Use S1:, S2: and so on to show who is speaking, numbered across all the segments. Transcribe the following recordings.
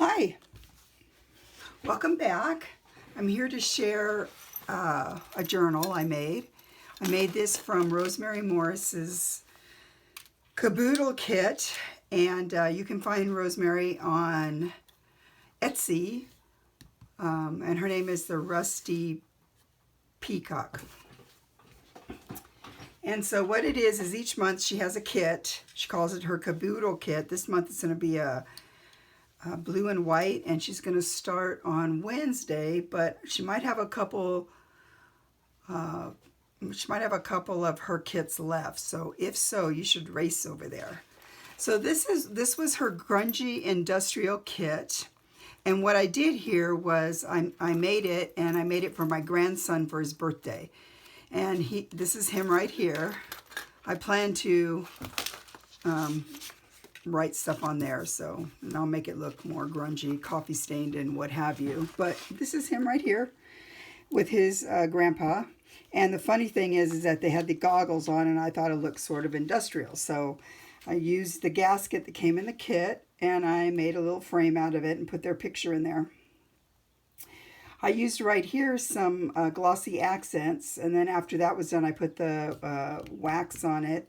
S1: Hi, welcome back. I'm here to share a journal I made. I made this from Rosemary Morris's Kaboodle kit, and you can find Rosemary on Etsy, and her name is TheRustyPeacock. And so what it is each month she has a kit. She calls it her Kaboodle kit. This month it's going to be a blue and white, and she's going to start on Wednesday, but she might have a couple of her kits left. So if so, you should race over there. So this was her Grungy industrial kit, and what I did here was I made it, and I made it for my grandson for his birthday, and this is him right here. I plan to write stuff on there, and I'll make it look more grungy, coffee stained and what have you. But this is him right here with his grandpa. And the funny thing is that they had the goggles on, and I thought it looked sort of industrial. So I used the gasket that came in the kit, and I made a little frame out of it and put their picture in there. I used right here some glossy accents, and then after that was done, I put the wax on it,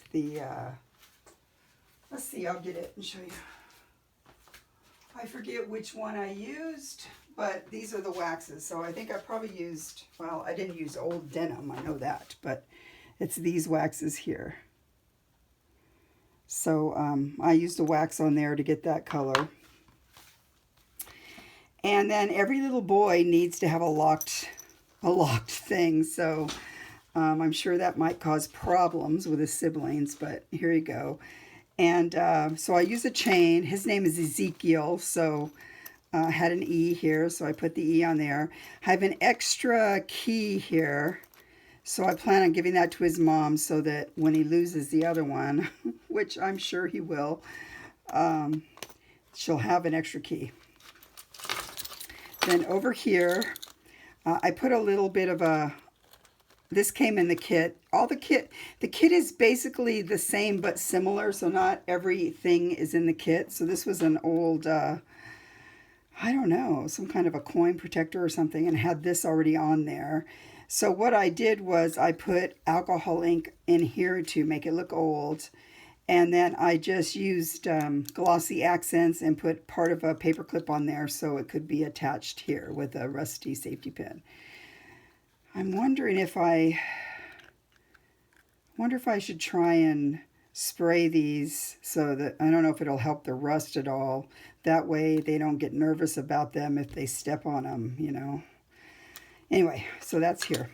S1: let's see, I'll get it and show you. I forget which one I used, but these are the waxes. So I think I probably used, well, I didn't use old denim, I know that, but it's these waxes here. So I used a wax on there to get that color. And then every little boy needs to have a locked thing. So I'm sure that might cause problems with his siblings, but here you go. And so I use a chain. His name is Ezekiel, so I had an E here, so I put the E on there. I have an extra key here, so I plan on giving that to his mom so that when he loses the other one, which I'm sure he will, she'll have an extra key. Then over here, I put a little bit of this came in the kit. The kit is basically the same but similar, so not everything is in the kit. So this was an old, I don't know, some kind of a coin protector or something, and had this already on there. So what I did was I put alcohol ink in here to make it look old, and then I just used glossy accents and put part of a paper clip on there so it could be attached here with a rusty safety pin. I'm wondering if I should try and spray these so that, I don't know if it'll help the rust at all. That way they don't get nervous about them if they step on them, you know. Anyway, so that's here.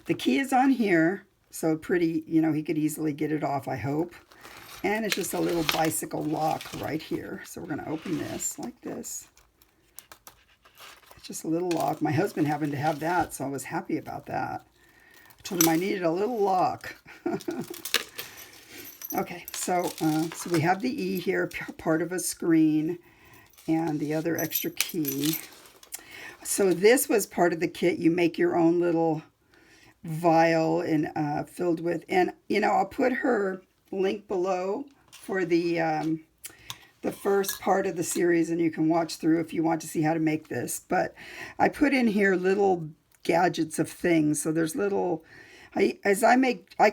S1: The key is on here, so pretty, you know, he could easily get it off, I hope. And it's just a little bicycle lock right here. So we're going to open this like this. Just a little lock. My husband happened to have that, so I was happy about that. I told him I needed a little lock. Okay, so we have the E here, part of a screen, and the other extra key. So this was part of the kit. You make your own little vial and filled with, and you know, I'll put her link below for the first part of the series, and you can watch through if you want to see how to make this. But I put in here little gadgets of things. So there's little, I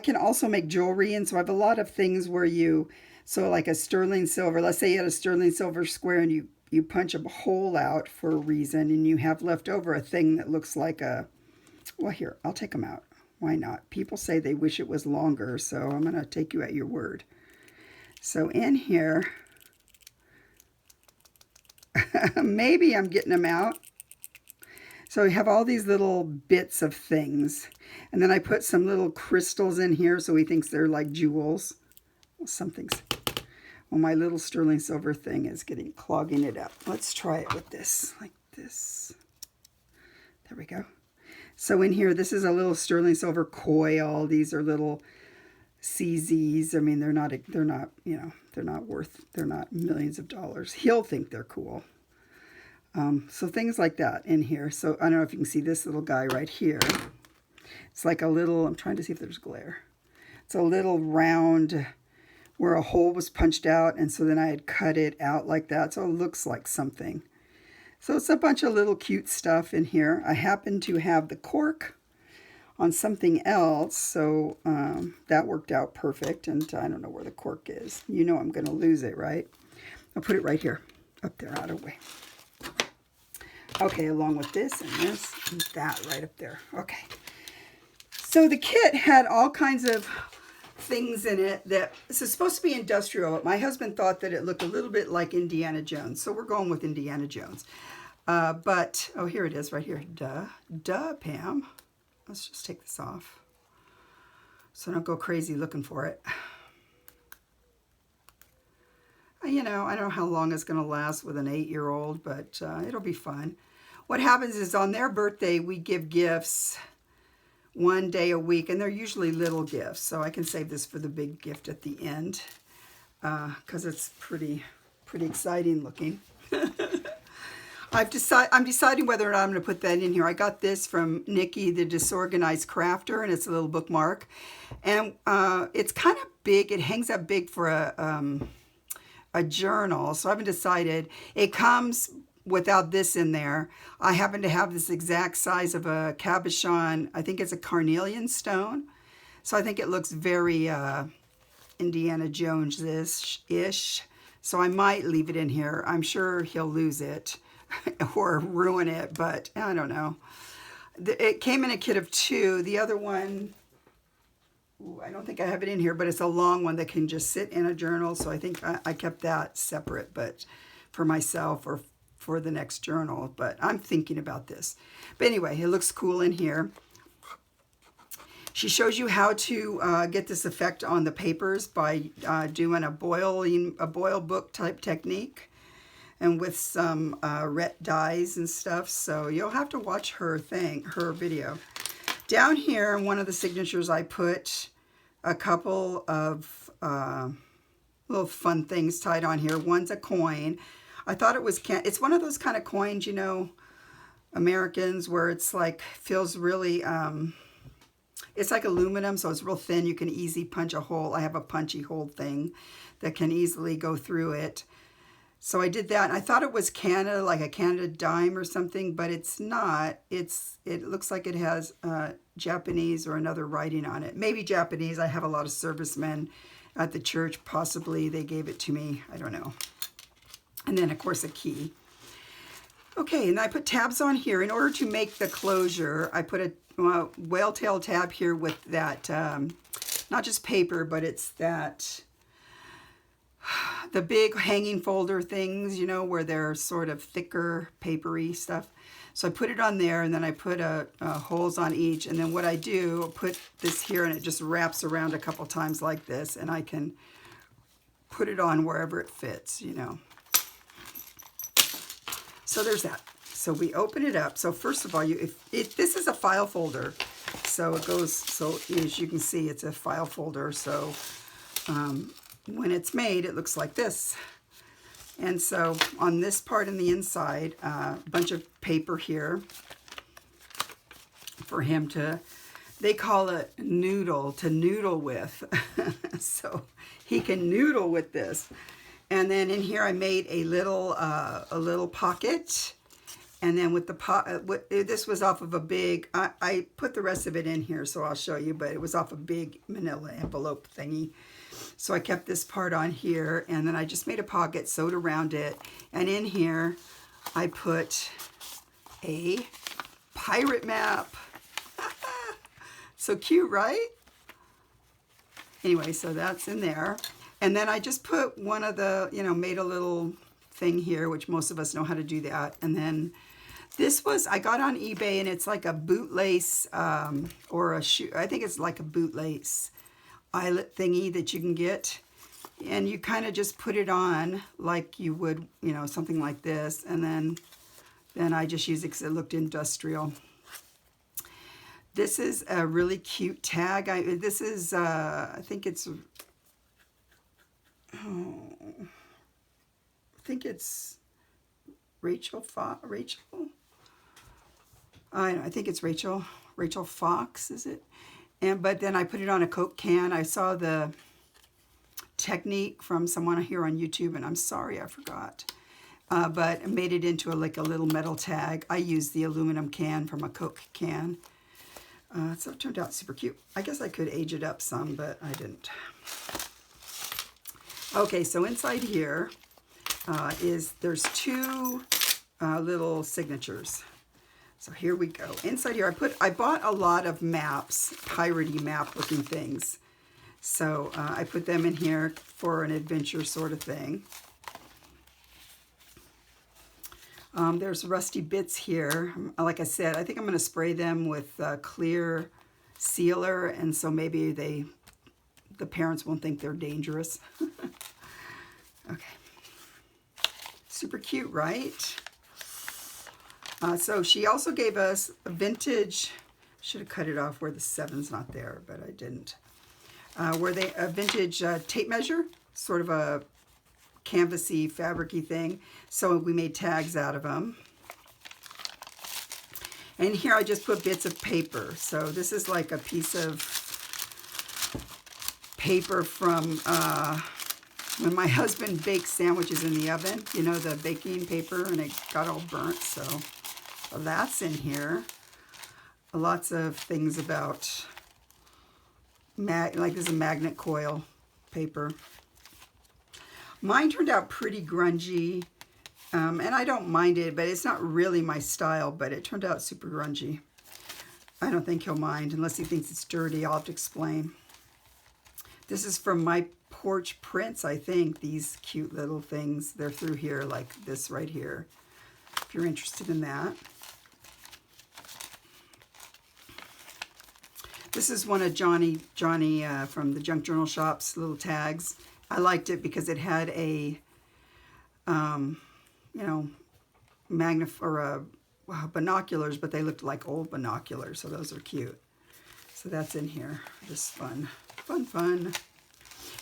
S1: can also make jewelry, and so I have a lot of things where so like a sterling silver, let's say you had a sterling silver square and you punch a hole out for a reason, and you have left over a thing that looks like well, here, I'll take them out. Why not? People say they wish it was longer, so I'm going to take you at your word. So in here, maybe I'm getting them out. So we have all these little bits of things. And then I put some little crystals in here so he thinks they're like jewels. Well, my little sterling silver thing is clogging it up. Let's try it with this, like this. There we go. So in here, this is a little sterling silver coil. These are little CZs. I mean, they're not, you know, they're not millions of dollars. He'll think they're cool. So things like that in here. So I don't know if you can see this little guy right here. It's like a little, I'm trying to see if there's glare. It's a little round where a hole was punched out, and so then I had cut it out like that, so it looks like something. So it's a bunch of little cute stuff in here. I happen to have the cork on something else, so that worked out perfect, and I don't know where the cork is. You know I'm going to lose it, right? I'll put it right here, up there, out of the way. Okay, along with this and this and that right up there. Okay. So the kit had all kinds of things in it that this is supposed to be industrial, but my husband thought that it looked a little bit like Indiana Jones, so we're going with Indiana Jones. But, oh, here it is right here. Duh, Pam. Let's just take this off so don't go crazy looking for it. You know, I don't know how long it's going to last with an 8-year-old, but it'll be fun. What happens is on their birthday, we give gifts one day a week, and they're usually little gifts, so I can save this for the big gift at the end because it's pretty exciting looking. I'm deciding whether or not I'm going to put that in here. I got this from Nikki, the Disorganized Crafter, and it's a little bookmark, and it's kind of big. It hangs up big for a journal, so I haven't decided. It comes without this in there. I happen to have this exact size of a cabochon. I think it's a carnelian stone. So I think it looks very Indiana Jones-ish. So I might leave it in here. I'm sure he'll lose it or ruin it, but I don't know. It came in a kit of 2. The other one, ooh, I don't think I have it in here, but it's a long one that can just sit in a journal. So I think I kept that separate, but for myself or for the next journal, but I'm thinking about this. But anyway, it looks cool in here. She shows you how to get this effect on the papers by doing a boil book type technique and with some ret dyes and stuff. So you'll have to watch her video. Down here in one of the signatures, I put a couple of little fun things tied on here. One's a coin. I thought it was, it's one of those kind of coins, you know, Americans, where it's like, feels really, it's like aluminum, so it's real thin. You can easily punch a hole. I have a punchy hole thing that can easily go through it. So I did that. I thought it was Canada, like a Canada dime or something, but it's not. It looks like it has Japanese or another writing on it. Maybe Japanese. I have a lot of servicemen at the church. Possibly they gave it to me. I don't know. And then, of course, a key. Okay, and I put tabs on here. In order to make the closure, I put a whale tail tab here with that, not just paper, but it's that, the big hanging folder things, you know, where they're sort of thicker, papery stuff. So I put it on there, and then I put holes on each. And then what I do, I'll put this here, and it just wraps around a couple times like this, and I can put it on wherever it fits, you know. So there's that. So we open it up. So first of all, this is a file folder. So it goes, so as you can see, it's a file folder. So when it's made, it looks like this. And so on this part in the inside, a bunch of paper here for him to, they call it noodle, to noodle with. So he can noodle with this. And then in here I made a little pocket, and then with the this was off of a big, I put the rest of it in here, so I'll show you, but it was off a big manila envelope thingy. So I kept this part on here, and then I just made a pocket, sewed around it, and in here I put a pirate map. So cute, right? Anyway, so that's in there. And then I just put one of the, you know, made a little thing here, which most of us know how to do that. And then this was, I got on eBay, and it's like a bootlace or a shoe. I think it's like a bootlace eyelet thingy that you can get. And you kind of just put it on like you would, you know, something like this. And then I just used it because it looked industrial. This is a really cute tag. This is, I think it's... I think it's Rachel. I think it's Rachel Fox, is it? But then I put it on a Coke can. I saw the technique from someone here on YouTube, and I'm sorry I forgot. But I made it into like a little metal tag. I used the aluminum can from a Coke can. So it turned out super cute. I guess I could age it up some, but I didn't. Okay, so inside here there's two little signatures. So here we go. Inside here, I bought a lot of maps, piratey map looking things. So I put them in here for an adventure sort of thing. There's rusty bits here. Like I said, I think I'm going to spray them with clear sealer, and so maybe the parents won't think they're dangerous. Okay. Super cute, right? So she also gave us a vintage, should have cut it off where the 7's not there, but I didn't. A vintage tape measure, sort of a canvasy, fabricy thing. So we made tags out of them. And here I just put bits of paper. So this is like a piece of paper from when my husband baked sandwiches in the oven. You know, the baking paper, and it got all burnt. So that's in here. Lots of things about, like this is a magnet coil paper. Mine turned out pretty grungy, and I don't mind it, but it's not really my style, but it turned out super grungy. I don't think he'll mind, unless he thinks it's dirty. I'll have to explain. This is from My Porch Prints, I think. These cute little things, they're through here, like this right here, if you're interested in that. This is one of Johnny from the Junk Journal Shop's little tags. I liked it because it had a, you know, binoculars, but they looked like old binoculars, so those are cute. So that's in here. Just fun, fun, fun.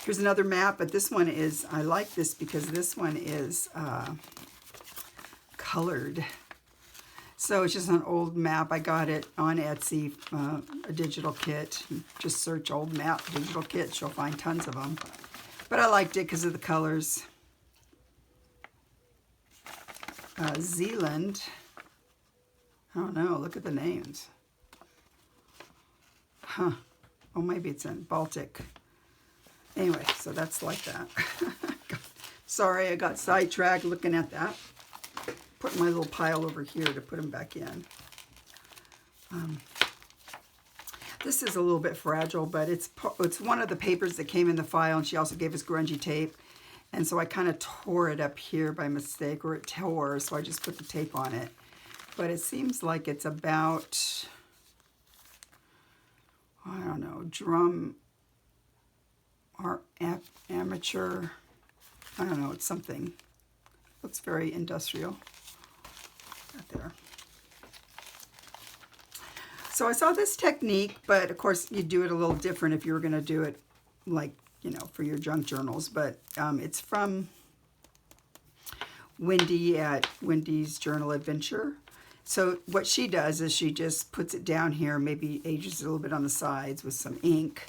S1: Here's another map, but this one is, I like this because this one is colored. So it's just an old map. I got it on Etsy, a digital kit. Just search old map digital kits. You'll find tons of them. But I liked it because of the colors. Zealand. I don't know. Look at the names. Huh. Oh, maybe it's in Baltic. Anyway, so that's like that. Sorry, I got sidetracked looking at that. Put my little pile over here to put them back in. This is a little bit fragile, but it's one of the papers that came in the file, and she also gave us grungy tape. And so I kind of tore it up here by mistake, or it tore, so I just put the tape on it. But it seems like it's about, I don't know, drum or amateur. I don't know, it's something. Looks very industrial. Right there. So I saw this technique, but of course you do it a little different if you were going to do it like, you know, for your junk journals. But it's from Wendy at Wendy's Journal Adventure. So what she does is she just puts it down here, maybe ages it a little bit on the sides with some ink,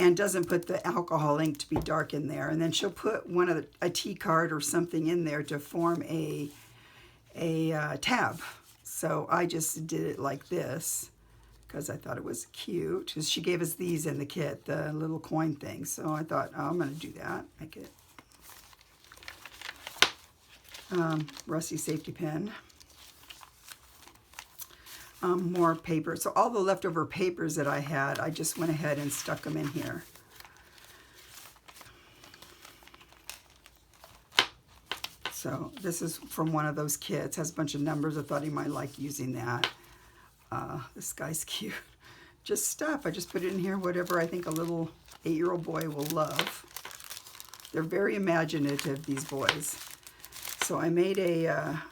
S1: and doesn't put the alcohol ink to be dark in there. And then she'll put a T card or something in there to form a tab. So I just did it like this because I thought it was cute. Because she gave us these in the kit, the little coin thing. So I thought, oh, I'm going to do that. Make it rusty safety pin. More paper. So all the leftover papers that I had, I just went ahead and stuck them in here. So this is from one of those kits. Has a bunch of numbers. I thought he might like using that. This guy's cute. Just stuff. I just put it in here, whatever I think a little 8-year-old boy will love. They're very imaginative, these boys. So I made a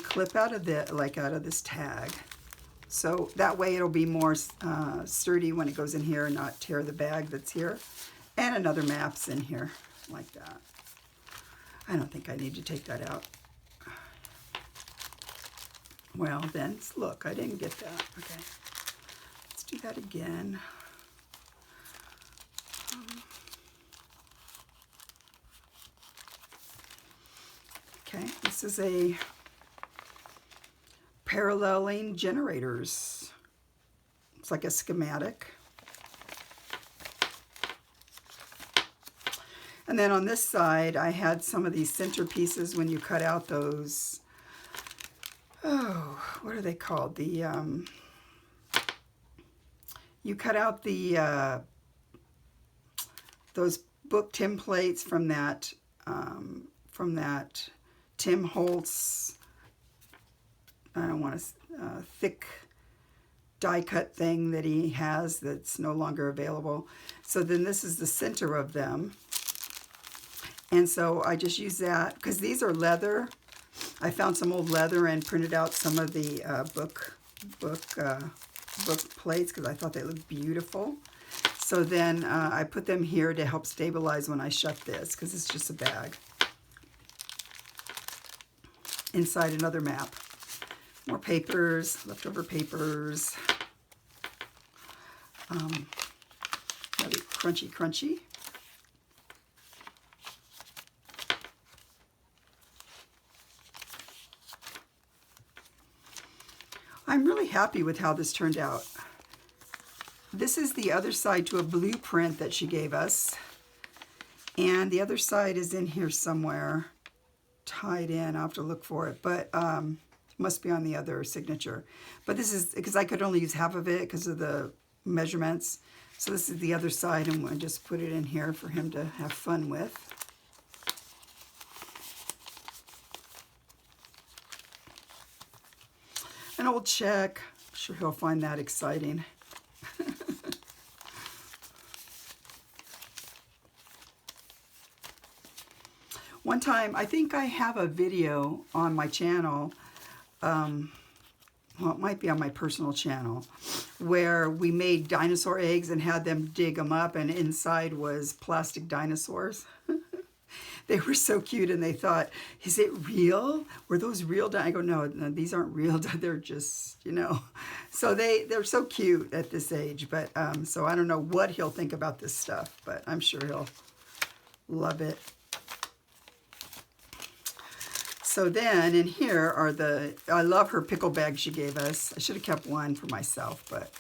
S1: clip out of this tag. So that way it'll be more sturdy when it goes in here and not tear the bag that's here. And another map's in here like that. I don't think I need to take that out. Well, then, look, I didn't get that. Okay, let's do that again. Okay, this is a paralleling generators. It's like a schematic. And then on this side, I had some of these centerpieces when you cut out those, oh, what are they called? The, you cut out the, those book templates from that Tim Holtz, I don't want to, thick die cut thing that he has that's no longer available. So then this is the center of them. And so I just use that because these are leather. I found some old leather and printed out some of the book plates because I thought they looked beautiful. So then I put them here to help stabilize when I shut this because it's just a bag. Inside another map. More papers, leftover papers. Really crunchy, crunchy. I'm really happy with how this turned out. This is the other side to a blueprint that she gave us. And the other side is in here somewhere, tied in. I'll have to look for it, but it must be on the other signature. But this is, because I could only use half of it because of the measurements. So this is the other side, and I just put it in here for him to have fun with. An old check. I'm sure he'll find that exciting. One time, I think I have a video on my channel, well, it might be on my personal channel, where we made dinosaur eggs and had them dig them up, and inside was plastic dinosaurs. They were so cute, and they thought, is it real? Were those real? I go, no, these aren't real. They're just, you know. So they're so cute at this age. But so I don't know what he'll think about this stuff, but I'm sure he'll love it. So then in here are the, I love her pickle bag she gave us. I should have kept one for myself, but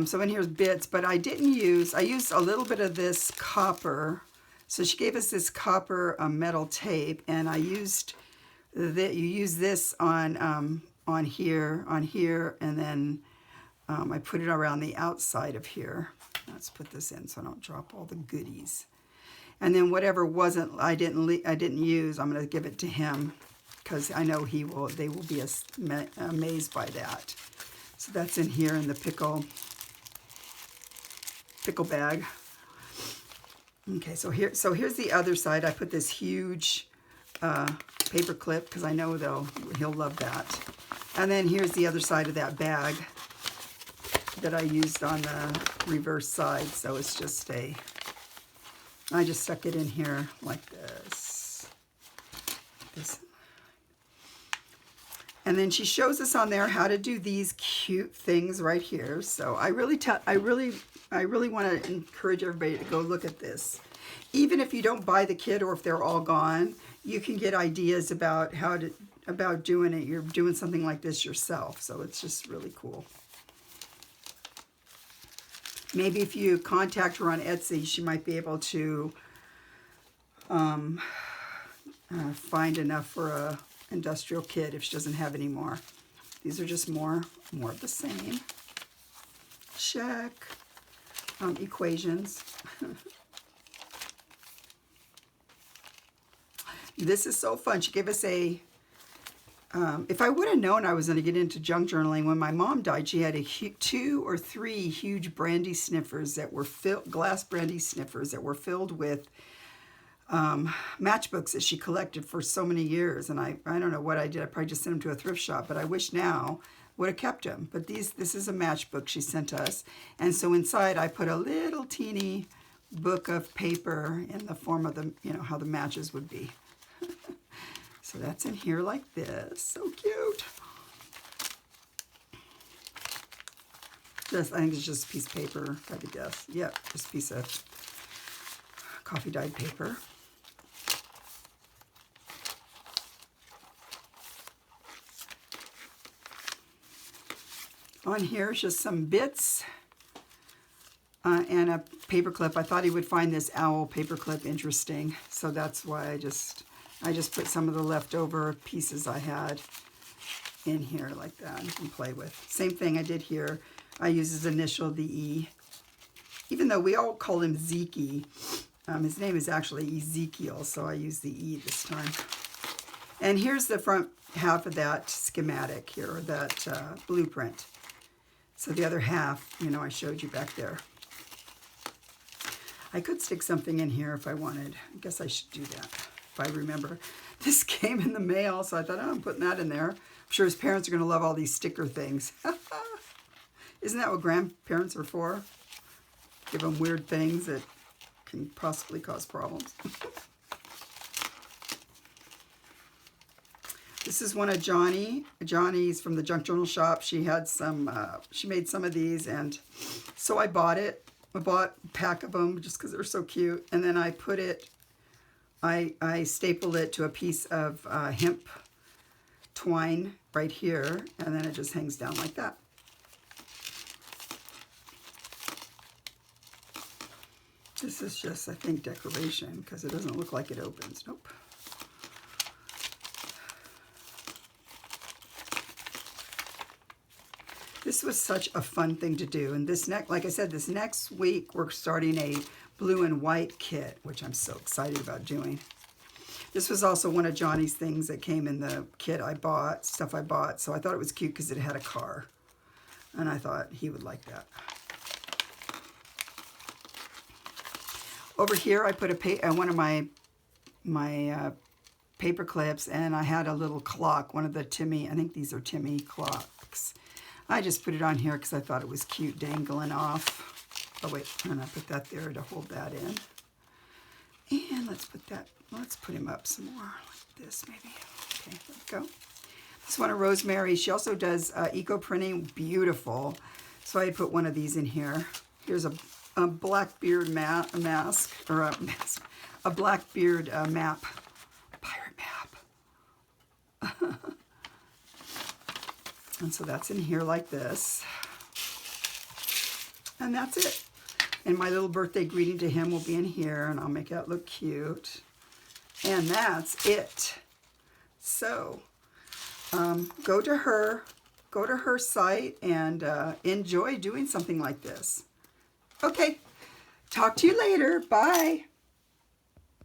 S1: so in here's bits, but I didn't use, I used a little bit of this copper. So she gave us this copper metal tape, and I used that. You use this on here, and then I put it around the outside of here. Let's put this in so I don't drop all the goodies. And then whatever wasn't, I didn't use, I'm going to give it to him because I know they will be amazed by that. So that's in here in the pickle bag. Okay, so here's the other side. I put this huge paper clip because I know he'll love that. And then here's the other side of that bag that I used on the reverse side. So it's just I just stuck it in here like this. And then she shows us on there how to do these cute things right here. So I really want to encourage everybody to go look at this. Even if you don't buy the kit or if they're all gone, you can get ideas about about doing it. You're doing something like this yourself. So it's just really cool. Maybe if you contact her on Etsy, she might be able to find enough for a industrial kit if she doesn't have any more. These are just more of the same. Check. Equations. This is so fun. She gave us a, if I would have known I was going to get into junk journaling, when my mom died, she had 2 or 3 huge brandy sniffers that were glass brandy sniffers that were filled with matchbooks that she collected for so many years. And I don't know what I did. I probably just sent them to a thrift shop, but I wish now would have kept them. But this is a matchbook she sent us. And so inside I put a little teeny book of paper in the form of the, how the matches would be. So that's in here like this. So cute. I think it's just a piece of paper, if I had to guess. Yep, just a piece of coffee dyed paper. On here is just some bits and a paper clip. I thought he would find this owl paper clip interesting, so that's why I just put some of the leftover pieces I had in here like that and play with. Same thing I did here. I use his initial, the E. Even though we all call him Zeke, his name is actually Ezekiel, so I use the E this time. And here's the front half of that schematic here, or that blueprint. So the other half, you know, I showed you back there. I could stick something in here if I wanted. I guess I should do that if I remember. This came in the mail, so I thought, oh, I'm putting that in there. I'm sure his parents are going to love all these sticker things. Isn't that what grandparents are for? Give them weird things that can possibly cause problems. This is one of Johnny's from the Junk Journal shop. She had some, she made some of these, and so I bought it. I bought a pack of them just because they're so cute. And then I put it, I stapled it to a piece of hemp twine right here, and then it just hangs down like that. This is just, I think, decoration because it doesn't look like it opens. Nope. This was such a fun thing to do. And this like I said, this next week we're starting a blue and white kit, which I'm so excited about doing. This was also one of Johnny's things that came in the kit I bought, stuff I bought. So I thought it was cute because it had a car. And I thought he would like that. Over here I put one of my paper clips, and I had a little clock, one of the Timmy, I think these are Timmy clocks. I just put it on here because I thought it was cute dangling off. Oh wait, and I put that there to hold that in. And let's put him up some more like this maybe. Okay, there we go. This one of Rosemary. She also does eco printing, beautiful. So I put one of these in here. Here's a Blackbeard mask, or a Blackbeard map, pirate map. And so that's in here like this. And that's it. And my little birthday greeting to him will be in here, and I'll make that look cute. And that's it. So go to her site and enjoy doing something like this. Okay, talk to you later. Bye.